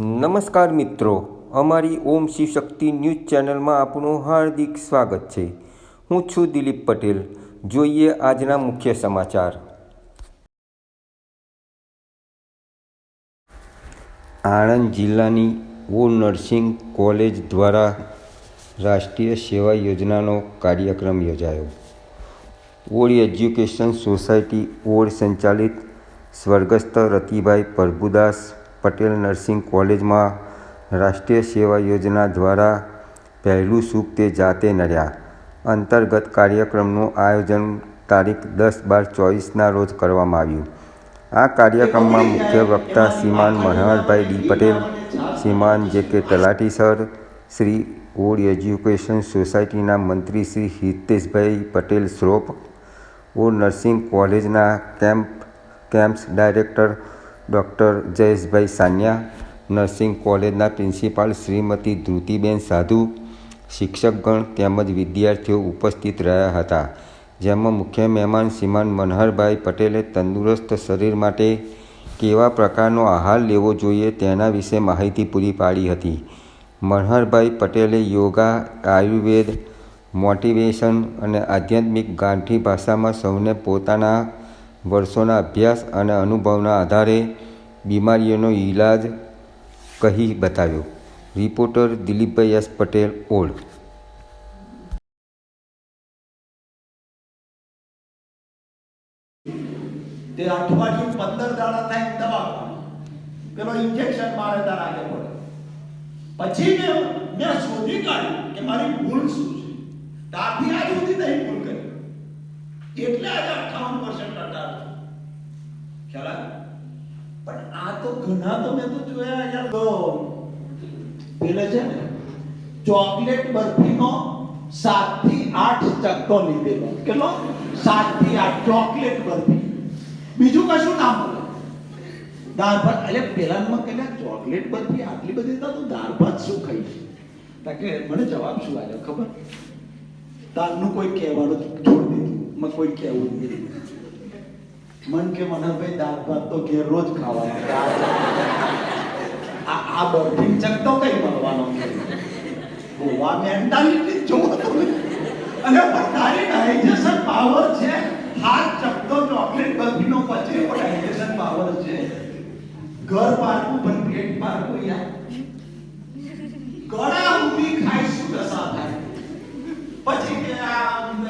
નમસ્કાર મિત્રો, અમારી ઓમ શિવ શક્તિ ન્યૂઝ ચેનલમાં આપનું હાર્દિક સ્વાગત છે. હું છું દિલીપ પટેલ. જોઈએ આજના મુખ્ય સમાચાર. આણંદ જિલ્લાની ઓ નર્સિંગ કોલેજ દ્વારા રાષ્ટ્રીય સેવા યોજનાનો કાર્યક્રમ યોજાયો. ઓડ એજ્યુકેશન સોસાયટી ઓડ સંચાલિત સ્વર્ગસ્થ રતિભાઈ પ્રભુદાસ પટેલ નર્સિંગ કોલેજમાં રાષ્ટ્રીય સેવા યોજના દ્વારા પહેલું સુખ તે જાતે નડ્યા અંતર્ગત કાર્યક્રમનું આયોજન તારીખ 10/12/24ના રોજ કરવામાં આવ્યું. આ કાર્યક્રમમાં મુખ્ય વક્તા શ્રીમાન મનહરભાઈ ડી પટેલ, શ્રીમાન જે.કે. તલાટી સર, શ્રી ઓડ એજ્યુકેશન સોસાયટીના મંત્રી શ્રી હિતેશભાઈ પટેલ શ્રોફ, ઓડ નર્સિંગ કોલેજના camps director doctor Jayeshbhai Sania, nursing કોલેજના પ્રિન્સિપાલ શ્રીમતી ધ્રુતિબેન સાધુ, શિક્ષકગણ તેમજ વિદ્યાર્થીઓ ઉપસ્થિત રહ્યા હતા. જેમાં મુખ્ય મહેમાન શ્રીમાન મનહરભાઈ પટેલે તંદુરસ્ત શરીર માટે કેવા પ્રકારનો આહાર લેવો જોઈએ તેના વિશે માહિતી પૂરી પાડી હતી. મનહરભાઈ પટેલે યોગા, આયુર્વેદ, મોટિવેશન અને આધ્યાત્મિક ગાંઠી ભાષામાં સૌને પોતાના વર્ષોના અભ્યાસ અને અનુભવના આધારે બીમારીઓનો ઈલાજ કહી બતાવ્યો. રિપોર્ટર દિલીપભાઈ એસ પટેલ, ઓડ. તે અઠવાડિયું 15 દાડા થાય દવા પેલો ઇન્જેક્શન મારે તાર આગે પડે. પછી મેં શોધી કાઢ્યું કે મારી ભૂલ શું છે. ત્યારથી આજ સુધી નહીં ભૂલ કરી, એટલે આજે 58% અટાર છું. ખ્યાલ આવે? પણ આ તો ઘણા તો મેં તો જોયા યાર. તો પેલે છે ને ચોકલેટ બરફીનો 7 થી 8 ચક્કો લીધેલો. કેટલો? 7 થી 8 ચોકલેટ બરફી. બીજું કશું ના મળે. દાળ ભાત. એટલે પેલામાં કહેલા ચોકલેટ બરફી આટલી બધી હતા તો દાળ ભાત શું ખાઈશ? તાકે મને જવાબ શું આવ્યો ખબર? તારનું કોઈ કહેવાનું છોડી દીધું. મેં કોઈ કહેવું નહીં. મન કે મનહરભાઈ દાળ ભાત તો ઘેર રોજ ખાવાના. આ બરફી ચકતો કઈ મળવાનો? ગોવા મેન્ટાલિટી જોવો તમે. અને તારી ડાયજેશન પાવર છે. હાથ ચકતો ચોકલેટ બરફીનો પછી ડાયજેશન પાવર છે. ઘર પારકું પણ પેટ પારકું યાર. ગળા ઊભી ખાઈ શું દશા થાય? પછી કે આ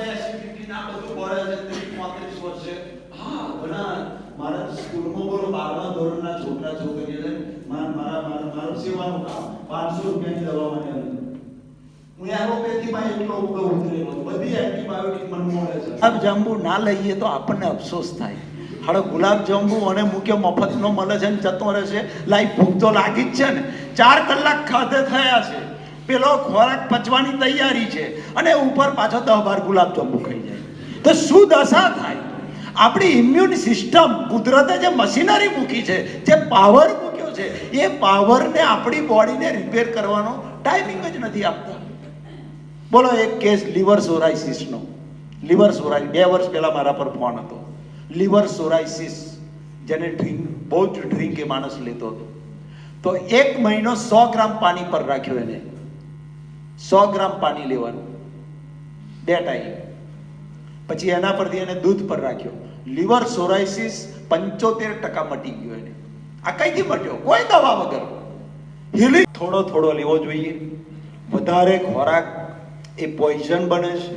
એસિડિટી ના બધું પડે છે. 30-35 વર્ષે હા ઘણા મારા સ્કૂલમાં બોલો 12મા ધોરણના છોકરા છોકરીઓ છે. મારું સેવાનું કામ 500 રૂપિયાની દવા મને આવી. હું એલોપેથીમાં એટલો ઉતરેલો. બધી એન્ટીબાયોટિક મને મળે છે. ગુલાબ જાંબુ ના લઈએ તો આપણને અફસોસ થાય. હવે ગુલાબ જાંબુ અને મુખ્ય મફતનો મળે છે ને જતો રહે છે. લાઈ ભૂખ તો લાગી જ છે ને. 4 કલાક ખાધે થયા છે. પેલો ખોરાક પચવાની તૈયારી છે અને ઉપર પાછો 10-12 ગુલાબ જાંબુ ખાઈ જાય તો શું દશા થાય? આપણી ઇમ્યુન સિસ્ટમ કુદરતે જે મશીનરી મૂકી છે, જે પાવર મૂક્યો છે, એ પાવરને આપણી બોડીને રિપેર કરવાનો ટાઈમિંગ જ નથી આપતા. બોલો એક કેસ લીવર સોરાઇસિસનો. લીવર સોરાઇસિસ 2 વર્ષ પહેલા મારા પર ફોન હતો. લીવર સોરાઇસિસ જેને બહુ જ ડ્રિંક એ માણસ લેતો હતો. તો 1 મહિનો 100 ગ્રામ પાણી પર રાખ્યો એને. 100 ગ્રામ પાણી લેવાનું 2 ટાઈમ. પછી એના પરથી એને દૂધ પર રાખ્યો. લીવર સોરાઇસિસ 75% મટી ગયો એને. આ કઈથી મટ્યો? કોઈ દવા વગર. હીલિંગ થોડો લેવો જોઈએ. વધારે ખોરાક એ પોઈઝન બને છે.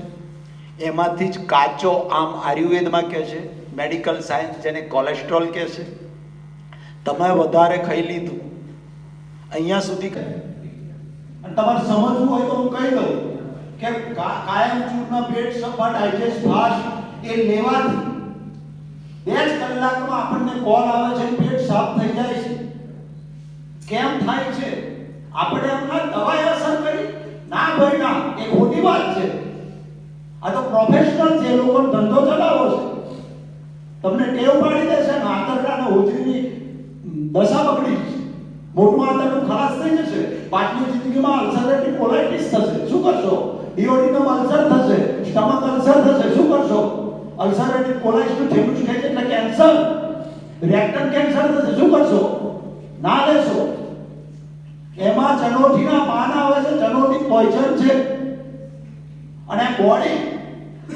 એમાંથી જ કાચો આમ આયુર્વેદમાં કહે છે, મેડિકલ સાયન્સ જેને કોલેસ્ટ્રોલ કહે છે. તમે વધારે ખાઈ લીધું અહીંયા સુધી અને તમારે સમજવું હોય તો હું કહી દઉં કે કાયમ ચૂરના પેટ સફળ ડાયજેસ્ટ ફાસ્ટ એ લેવાથી 2 કલાકમાં આપણને કોલ આવે છે, પેટ સાફ થઈ જાય છે. કેમ થાય છે? આપણે હમણાં દવાઈ અસર કરી ના ભાઈ ના, એ ખોટી વાત છે. આ તો પ્રોફેશનલ છે, લોકો ધંધો ચલાવો છે. તમને ટેવ પાડી દેશે ને આંતરડાના હોજરીની દશા બગડી જશે. મોટું આંતરડું ખલાસ થઈ જશે. પાછલી જિંદગીમાં અલ્સરેટિવ કોલાઇટિસ થશે. શું કરશો? ડિયોડિનમ અલ્સર થશે, સ્ટમક અલ્સર થશે. શું કરશો? અલ્સરેટિવ કોલાઇટિસનું ઠેલું ખાઈ એટલે કેન્સર, રેક્ટલ કેન્સર થશે. શું કરશો? ના લેશો. એમાં ચનોઠીના પાન આવે છે. ચનોઠી પોઈઝન છે અને બોડી,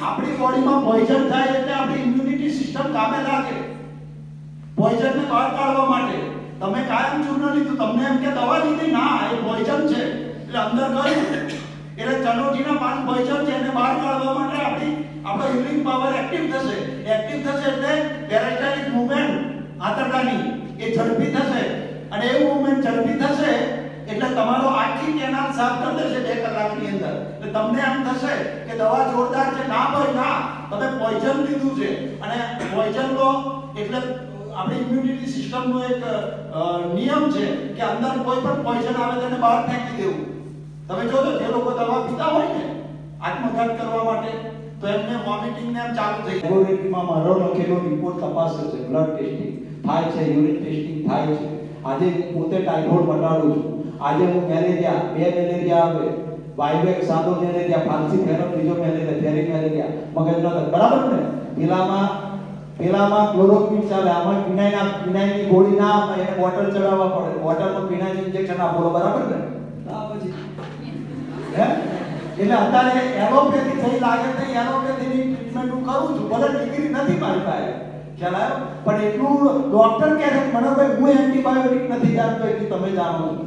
આપણી બોડીમાં પોઈઝન થાય એટલે આપણી ઇમ્યુનિટી સિસ્ટમ કામે લાગે પોઈઝનને બહાર કાઢવા માટે. તમે કાયમ ચૂર્ણ લીધું, તમને એમ કે દવા લીધી, ના, એ પોઈઝન છે એટલે અંદર ગયું. એટલે ચનોઠીના પાન પોઈઝન છે, એને બહાર કાઢવા માટે આપણો હિલિંગ પાવર એક્ટિવ થશે. એક્ટિવ થશે એટલે પેરાસ્ટાઇટિક મૂવમેન્ટ આંતરડાની એ ઝડપી થશે અને એ મૂવમેન્ટ ઝડપી થશે એટલે તમારો આખી કેનાલ સાફ કરી દેશે 2 કલાકની અંદર. એટલે તમને એમ થશે કે દવા જોરદાર છે. ના ભાઈ ના, તમે પોઈઝન લીધું છે અને પોઈઝન લો એટલે આપણી ઇમ્યુનિટી સિસ્ટમનો એક નિયમ છે કે અંદર કોઈ પણ પોઈઝન આવે તેને બહાર ફેંકી દેવું. તમે જોજો જે લોકો દવા પીતા હોય ને આત્મઘાત કરવા માટે તો એમને વોમિટિંગ ને એમ ચાલુ થઈ જાય. લેબોરેટરીમાં મારો લખેલો રિપોર્ટ તપાસે છે, બ્લડ ટેસ્ટિંગ થાય છે, યુરિન ટેસ્ટિંગ થાય છે. આજે હું પોતે ટાઇફોઇડ મટાડું છું. આજે હું મેલેરિયા, 2 મેલેરિયા આવે, વાઇવેક સાદો મેલેરિયા, ફાલ્સીફેરમ બીજો મેલેરિયા, થેરી મેલેરિયા, મગજનો બરાબર ને. પેલામાં ક્લોરોક્વિન ચાલે, આમાં ક્વિનાઇનની ગોળી ના આપે, એને બોટલ ચડાવવા પડે, બોટલમાં ક્વિનાઇન ઇન્જેક્શન આપો, બરાબર ને. પછી એટલે અત્યારે એલોપેથી થઈ લાગે છે, એલોપેથીની ટ્રીટમેન્ટ હું કરું છું, ભલે ડિગ્રી નથી મારી પાસે, ખ્યાલ આવ્યો, પણ એટલું ડોક્ટર કહે છે મનોભાઈ હું એન્ટીબાયોટિક નથી જાણતો એટલી તમે જાણો છો.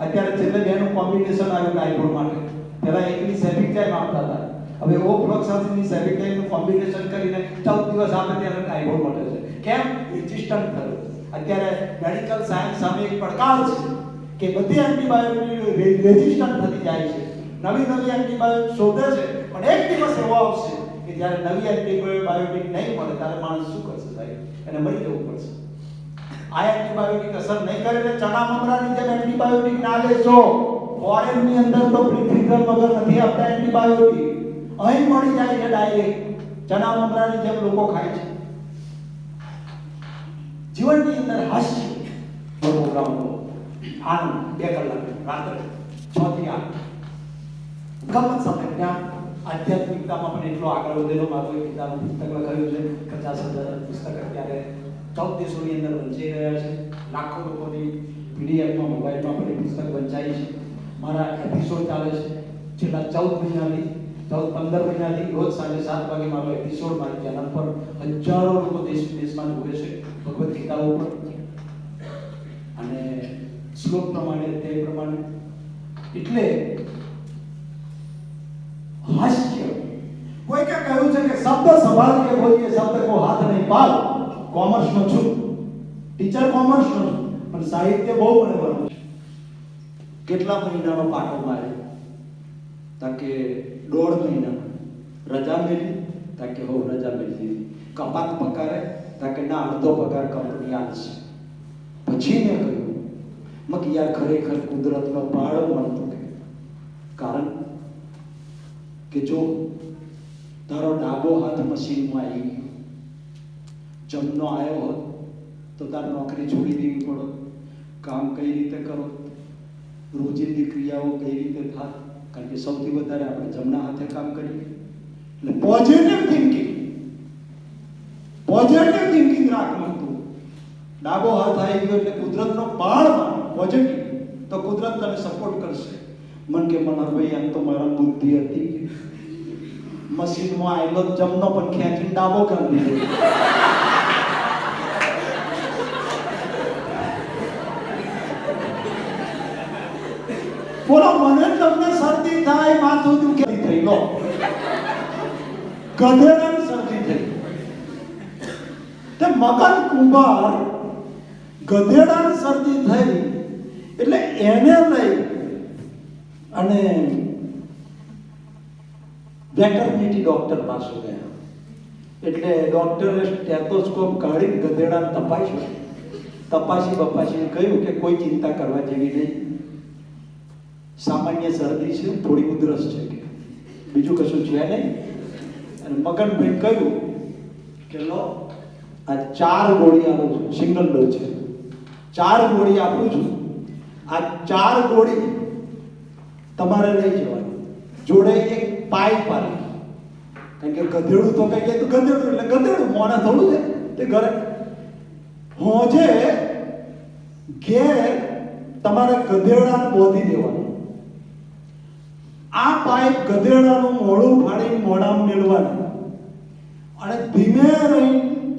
અત્યારે છેલ્લે બેનું કોમ્બિનેશન આવ્યું ટાઇફોઇડ માટે. પહેલા એકની સેફિક્ટાઇમ આપતા હતા, હવે ઓફ્લોક્સાસિનની સેફિક્ટાઇમનું કોમ્બિનેશન કરીને 14 દિવસ આપે ત્યારે ટાઇફોઇડ મટે છે. કેમ? રેઝિસ્ટન્ટ થયું. અત્યારે મેડિકલ સાયન્સ સામે એક પડકાર છે કે બધી એન્ટીબાયોટિક રેઝિસ્ટન્ટ થતી જાય છે. નવી એન્ટીબાયોટિક શોધે છે, પણ એક દિવસ એવો આવશે કે જ્યારે નવી એન્ટીબાયોટિક નહીં મળે ત્યારે માણસ શું કરશે સાહેબ? એને મરી જવું પડશે. આ એન્ટીબાયોટિક અસર નહીં કરે એટલે ચણા મમરાની જેમ એન્ટીબાયોટિક ના લેશો. ફોરેનની અંદર તો પ્રિસ્ક્રિપ્શન વગર નથી આપતા એન્ટીબાયોટિક, અહીં મળી જાય છે ડાયરેક્ટ. ચણા મમરાની જેમ લોકો ખાય છે. જીવનની અંદર હાસ્ય પ્રોગ્રામ આનંદ 2 કલાક રાત્રે 6 થી 8 ગમત સાથે જ્ઞાન આધ્યાત્મિકતામાં પણ એટલો આગળ વધેલો. મારું એક પિતાનું પુસ્તક લખાયું છે, 50,000 પુસ્તક અત્યારે 14 દેશોની અંદર વંચાઈ રહ્યા છે. લાખો લોકોની પીડીએફમાં મોબાઈલમાં પણ એ પુસ્તક વંચાય છે. મારા એપિસોડ ચાલે છે છેલ્લા 14 મહિનાથી, 15 મહિનાથી રોજ સાંજે 7 વાગે મારો એપિસોડ મારી ચેનલ પર હજારો લોકો દેશ વિદેશમાં જુએ છે ભગવદ્ ગીતા ઉપર. અને શ્લોક પ્રમાણે તે પ્રમાણે એટલે હાસ્ય. કોઈ કે કહ્યું છે કે શબ્દ સંભાળ કે બોલીએ, શબ્દ કો હાથ નહીં પાલ. કોમર્સનો છું, ટીચર કોમર્સનો છું, પણ સાહિત્ય બહુ મને ગમે છે. કેટલા મહિનાનો પાટો માર્યો? તાકે 1.5 મહિના. રજા મેળવી? તાકે હો રજા મેળવી. કપાત પગારે? તાકે ના, અડધો પગાર કંપની આપશે. પછી મેં કહ્યું મક યાર ખરેખર કુદરતનો પાળો મળતો કે કારણ કે જો તારો ડાબો હાથ મશીનમાં આવી ગયો, જમનો આવ્યો હોત તો તાર નોકરી છોડી દેવી પડો, કામ કઈ રીતે કરો, રોજિંદી ક્રિયાઓ કઈ રીતે થાય, કારણ કે સૌથી વધારે આપણે જમણા હાથે કામ કરીએ. એટલે પોઝિટિવ થિંકિંગ રાખવાનું. ડાબો હાથ આવી ગયો એટલે કુદરતનો પાળ માનો, પોઝિટિવ, તો કુદરત તને સપોર્ટ કરશે. મન કે મનોહરભાઈ એમ તો મારા બુદ્ધિ હતી, મશીનમાં આવેલો જમનો પણ ખેંચીને ડાબો કરી દીધો. બોલો, મને તમને શરદી થાય, માથું દુખે થઈ લો, ગધેડાની શરદી થઈ. તે મગન કુંભાર ગધેડાની શરદી થઈ એટલે એને લઈ અને વેટરનિટી ડોક્ટર પાસે ગયા. એટલે ડોક્ટરે સ્ટેથોસ્કોપ કાઢી ગધેડાને તપાસીને કહ્યું કે કોઈ ચિંતા કરવા જેવી નહીં, સામાન્ય શરદી છે, થોડી ઉધરસ છે, કે બીજું કશું છે નહીં. અને મગનભાઈ કહ્યું કે લો આ 4 ગોળી આપું છું, સિંગલ ડોઝ છે, 4 ગોળી આપું છું, આ 4 ગોળી તમારે લઈ જવાની, જોડે એક પાઇપ આપી. કારણ કે ગધેડું તો કહીએ તો ગધેડું એટલે ગધેડું, મોણા થોડું છે તે ઘરે હોજે ઘેર તમારે ગધેડાને બોધી દેવાનું. આ પાઇપ ગધેડાનું મોઢું ફાડીને મોઢામાં મેળવાનું અને ધીમે રહી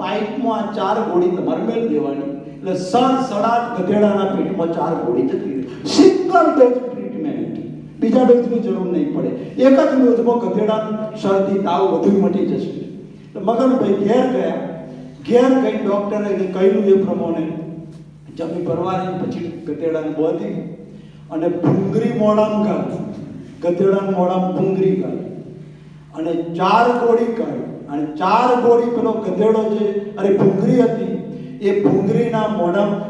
પાઇપમાં આ 4 ગોળી તમારે મેળ દેવાની. એટલે સડસડાટ ગધેડાના પેટમાં 4 ગોળી જતી રહે. સિંગલ ડોઝ ટ્રીટમેન્ટ, બીજા ડોઝની જરૂર નહીં પડે. એક જ ડોઝમાં ગધેડાની શરદી તાવ બધું મટી જશે. એટલે મગનભાઈ ઘેર ગયા. ઘેર ગઈ ડોક્ટરે કહ્યું એ પ્રમાણે જમી પરવારી પછી ગધેડાને બોધી અને ભૂંગળી મોઢામાં ગાળી, ગધેડાના મોઢામાં ભૂંગળી ગાળી અને 4 ગોળી કાઢી અને 4 ગોળી પેલો ગધેડો જે ભૂંગળી હતી એ ભૂંગળીના મોઢામાં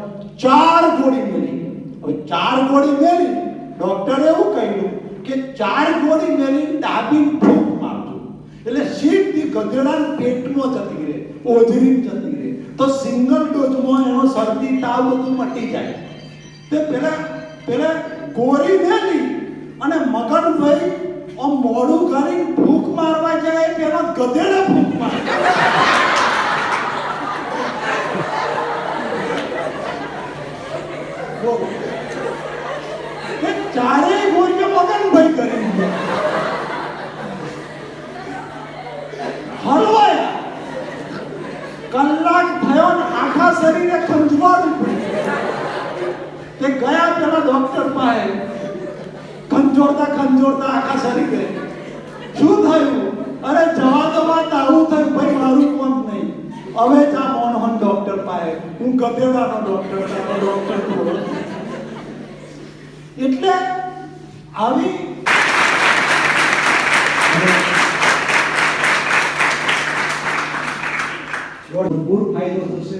4 ગોળી મેલી. હવે 4 ગોળી મેલી ડોક્ટરે એવું કહ્યું કે 4 ગોળી મેલી ડાબી ફૂંક મારજો એટલે સીધી ગધેડાના પેટમાં જતી રહે, ઓજરીમાં જતી રહે. તો સિંગલ ડોઝમાં એનો શરદી તાવ બધું મટી જાય. તે પેલા ગોળી મેલી અને મગનભાઈ આમ મોઢું કરીને ફૂંક મારવા જાય પેલા ગધેડા ફૂંક મારે. ચારેય ગોળીઓ મગનભાઈ કરી હલવાયા. કલાક થયો ને આખા શરીરે ખંજવાળું પડ્યું. તે ગયા પેલા ડોક્ટર પાસે ખંજોરતા આખા શરીરે. શું થયું? અરે જવા દો વાત, આવું થયું ભાઈ, મારું કોમ નહીં. હવે જા મોહન ડોક્ટર પાસે. હું ગધેડાનો ડોક્ટર છું. એટલે આવી ભરપૂર ફાયદો થશે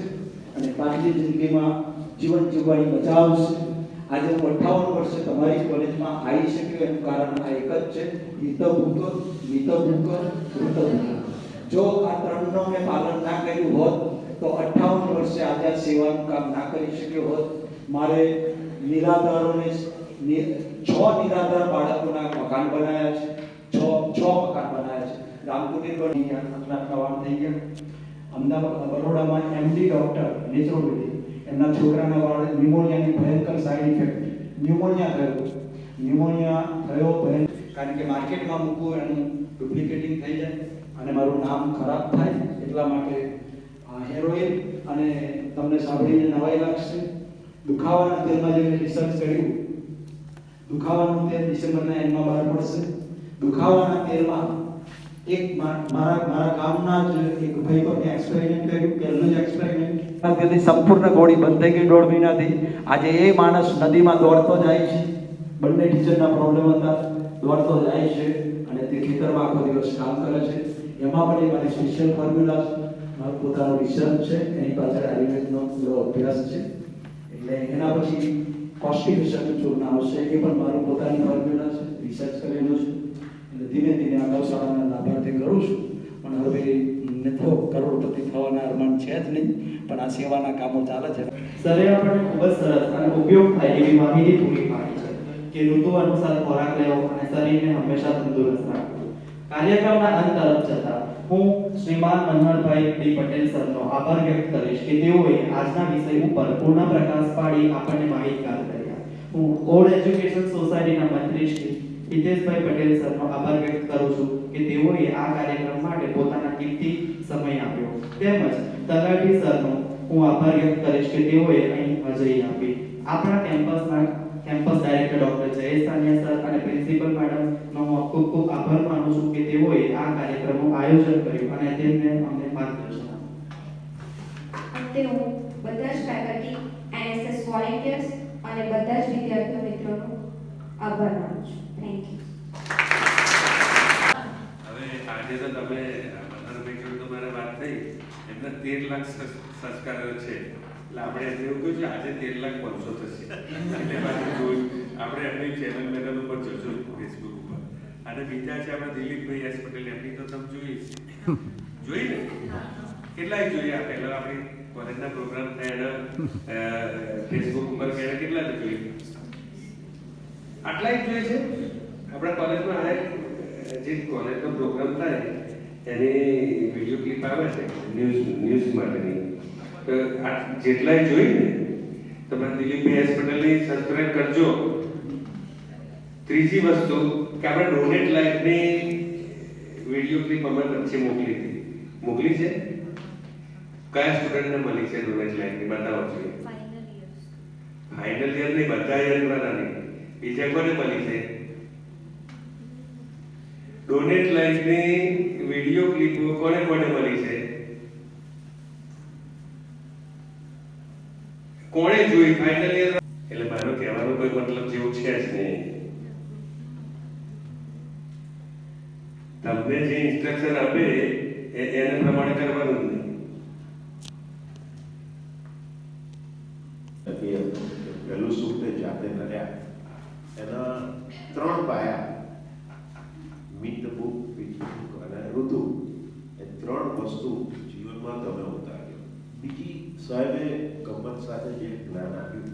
અને પાછલી જિંદગીમાં જીવન જીવવાની મજા આવશે. આજે હું 58 વર્ષે તમારી કોલેજમાં આવી શક્યો એનું કારણ આ એક જ છે, હિતભૂખ. જો આ ત્રણનો મેં પાલન ના કર્યું હોત તો 58 વર્ષે આજે આ સેવાનું કામ ના કરી શક્યો હોત. મારે નિરાધારોને 6 નિરાધાર બાળકોના મકાન બનાવ્યા છે. 6 મકાન બનાવ્યા છે. રામકુટીર બની ગયા, નવાણ થઈ ગયા. અમદાવાદ બરોડામાં એમડી ડોક્ટર નેચરોપેથી એમના છોકરાના વાળ ન્યુમોનિયાની ભયંકર સાઇડ ઇફેક્ટ, ન્યુમોનિયા થયો ભયંકર, કારણ કે માર્કેટમાં મૂકવું એનું ડુપ્લિકેટિંગ થઈ જાય અને મારું નામ ખરાબ થાય એટલા માટે હેરોઇન. અને તમને સાંભળીને નવાઈ લાગશે, દુખાવાના તેલમાં જે રિસર્ચ કર્યું, દુખાવાનું તેલ ડિસેમ્બરના એન્ડમાં બહાર પડશે. દુખાવાના તેલમાં એક મારા ગામના જ એક ભાઈ પર એક્સપેરિમેન્ટ કર્યું, પહેલું જ એક્સપેરિમેન્ટ. ત્યાંથી સંપૂર્ણ ગોળી બંધ થઈ ગઈ 1.5 મહિનાથી. આજે એ માણસ નદીમાં દોડતો જાય છે, બંને ટીચરના પ્રોબ્લેમ હતા, દોડતો જાય છે અને તે ખેતરમાં આખો દિવસ કામ કરે છે. એમાં પણ એ મારી સ્પેશિયલ ફોર્મ્યુલા છે, મારું પોતાનું રિસર્ચ છે, એની પાછળ આયુર્વેદનો પૂરો અભ્યાસ છે. એટલે એના પછી કોન્સ્ટિટ્યુશન ચૂર્ણ આવશે, એ પણ મારું પોતાની ફોર્મ્યુલા છે, રિસર્ચ કરેલું છે. એટલે ધીમે ધીમે આ ગૌશાળાના લાભાર્થી કરું છું. પણ હવે તો કરોડપતિ થવાના અરમાન છે જ નહીં, પણ આ સેવાના કામો ચાલે છે. સરે આપણને ખૂબ જ સરસ અને ઉપયોગ થાય એવી માહિતી પૂરી પાડી છે કે ઋતુ અનુસાર ખોરાક લેવો અને શરીરને હંમેશા તંદુરસ્ત રાખવું. કાર્યક્રમના અંત તરફ જતા હું શ્રીમાન મનહરભાઈ ડી પટેલ સરનો આભાર વ્યક્ત કરીશ કે તેઓએ આજના વિષય ઉપર પૂર્ણ પ્રકાશ પાડી આપણને માહિતગાર કર્યા. હું ઓલ્ડ એજ્યુકેશન સોસાયટીના મંત્રી શ્રી હિતેશભાઈ પટેલ સરનો આભાર વ્યક્ત કરું છું કે તેઓએ આ કાર્યક્રમ માટે પોતાના કિંમતી સમય આપ્યો. તેમજ તલાટી સરનો હું આભાર વ્યક્ત કરીશ કે તેઓએ અહીં હાજરી આપી. આપણા campus director doctor Jayesh Sania sir અને પ્રિન્સિપલ મેડમનો હું ખૂબ ખૂબ આભાર માનું છું કે તેઓએ આ કાર્યક્રમનું આયોજન કર્યું અને તેમને અમને માર્ગદર્શન આપ્યું. અંતે હું બધા જ ફેકલ્ટી, NSS વોલેન્ટિયર્સ અને બધા જ વિદ્યાર્થી મિત્રોનો આભાર માનું છું. Thank you. હવે આજે તો તમે મનહરભાઈ જોડે તો મારે વાત થઈ, એમના 13 લાખ સબસ્ક્રાઈબર છે. એટલે આપણે એમને એવું કહ્યું છે આજે 13,500,000 થશે. એટલે પાછું જોયું આપણે એમની ચેનલ મેનલ ઉપર જોજો ફેસબુક ઉપર. અને બીજા છે આપણા દિલીપભાઈ એસ પટેલ, એમની તો તમે જોઈ ને કેટલાય જોયા. પહેલા આપણી કોલેજના પ્રોગ્રામ થયા ફેસબુક ઉપર કેટલા જોઈ, આટલા જ જોઈએ છે. આપણા કોલેજમાં આ જે કોલેજનો પ્રોગ્રામ થાય એની વિડીયો ક્લિપ આવે છે ન્યૂઝ માટેની, તો જેટલાય જોઈ ને તમે દિલીપભાઈ એસ પટેલની સબસ્ક્રાઇબ કરજો. ત્રીજી વસ્તુ કે આપણે ડોનેટ લાઈફની વિડીયો ક્લિપ અમે વચ્ચે મોકલી છે. કયા સ્ટુડન્ટને મળી છે ડોનેટ લાઈફની બતાવો જોઈએ. ફાઇનલ યર નહીં, બધા યર વાળા નહીં. બીજા કોને મળી છે ડોનેટ લાઈફની વિડીયો ક્લિપ? કોને મળી છે? કોણે જોઈ ફાઇનલ યર? એટલે મારો કહેવાનો કોઈ મતલબ જેવું છે જ નહીં. તમને જે ઇન્સ્ટ્રક્શન આપે એને પ્રમાણે કરવાનું જ નહીં. પહેલું સુખ તે જાતે કર્યા. એના 3 પાયા, મિત, ભૂખ, ભૂખ અને ઋતુ. એ 3 વસ્તુ જીવનમાં તમે ઉતાર્યો. બીજી સાહેબે ગમત સાથે જે જ્ઞાન આપ્યું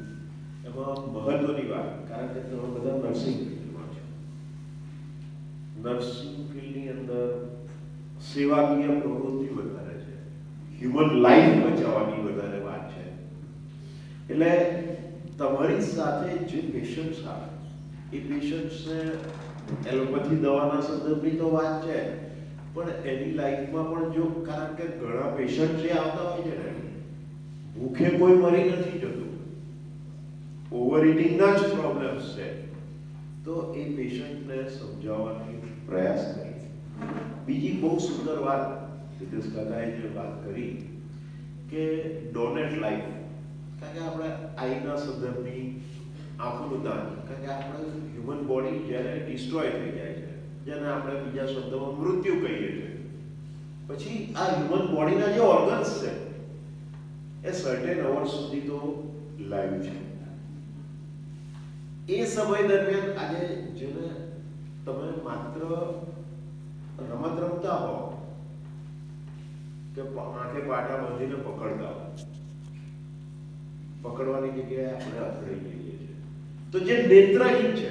એમાં મહત્વની વાત, કારણ કે તમે બધા નર્સિંગ ફિલ્ડમાં છો. નર્સિંગ ફિલ્ડની અંદર સેવાકીય પ્રવૃત્તિ વધારે છે, હ્યુમન લાઈફ બચાવવાની વધારે વાત છે. એટલે તમારી સાથે જે પેશન્ટ્સ આવે એ પેશન્ટ્સને એલોપેથી દવાના સંદર્ભની તો વાત છે, પણ એની લાઈફમાં પણ જો, કારણ કે ઘણા પેશન્ટ જે આવતા હોય છે ને, ભૂખે કોઈ મરી નથી જતું, ઓવર ઇટિંગના જ પ્રોબ્લેમ્સ છે. તો એ પેશન્ટને સમજાવવાની પ્રયાસ કરી. બીજી બહુ સુંદર વાત સિદ્ધેશ કાકાએ જે વાત કરી કે ડોનેટ લાઈફ, કારણ કે આપણે આઈના સંદર્ભની આંખોનું દાન, કારણ કે આપણે હ્યુમન બોડી જ્યારે ડિસ્ટ્રોય થઈ જાય છે, જેને આપણે બીજા શબ્દોમાં મૃત્યુ કહીએ છીએ, પછી આ હ્યુમન બોડીના જે ઓર્ગન્સ છે એ સર્ટેન અવર્સ સુધી તો લાઈવ છે. એ સમય દરમિયાન આજે જેને તમે માત્ર રમત રમતા હો કે આંખે પાટા બાંધીને પકડતા હો, પકડવાની જગ્યાએ આપણે અથડાઈ જઈએ છીએ. તો જે નેત્રહીન છે,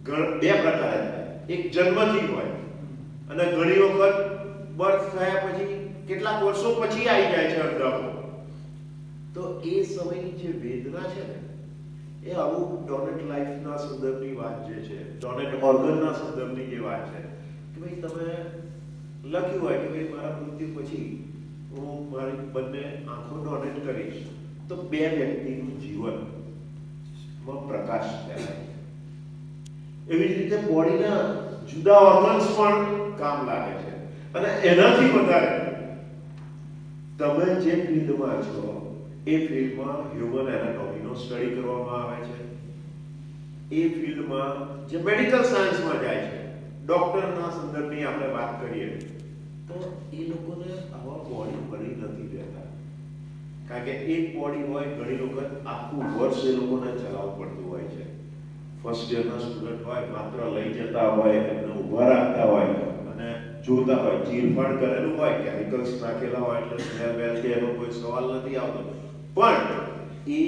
2 પ્રકારે થાય. એક જન્મથી હોય અને ઘણી વખત બર્થ થયા પછી કેટલાક વર્ષો પછી આવી જાય છે અંધાપો. તો એ સમયની જે વેદના છે ને, એ આવું ડોનેટ લાઈફના સંદર્ભની વાત જે છે, ડોનેટ ઓર્ગનના સંદર્ભની જે વાત છે કે ભાઈ તમે લખ્યું હોય કે ભાઈ મારા મૃત્યુ પછી હું મારી બંને આંખો ડોનેટ કરીશ, તો 2 વ્યક્તિનું જીવનમાં પ્રકાશ ફેલાય. એવી જ રીતે બોડીના જુદા ઓર્ગન્સ પણ કામ લાગે છે. અને એનાથી વધારે તમે જે ફિલ્ડમાં છો એ ફિલ્ડમાં હ્યુમન એનાટોમીનો સ્ટડી કરવામાં આવે છે. એ ફિલ્ડમાં જે મેડિકલ સાયન્સમાં જાય છે, ડોક્ટરના સંદર્ભની આપણે વાત કરીએ તો એ લોકોને આવા બોડી મળી નથી રહેતા, કારણ કે એક બોડી હોય, ઘણી વખત આખું વર્ષ એ લોકોને ચલાવવું પડતું હોય છે. ફર્સ્ટ યરના સ્ટુડન્ટ હોય, માત્ર લઈ જતા હોય, એમને ઊભા રાખતા હોય અને જોતા હોય, ચીરફાડ કરેલું હોય, કેમિકલ્સ નાખેલા હોય, એટલે સ્મેલ વેલ કે એનો કોઈ સવાલ નથી આવતો. પણ એ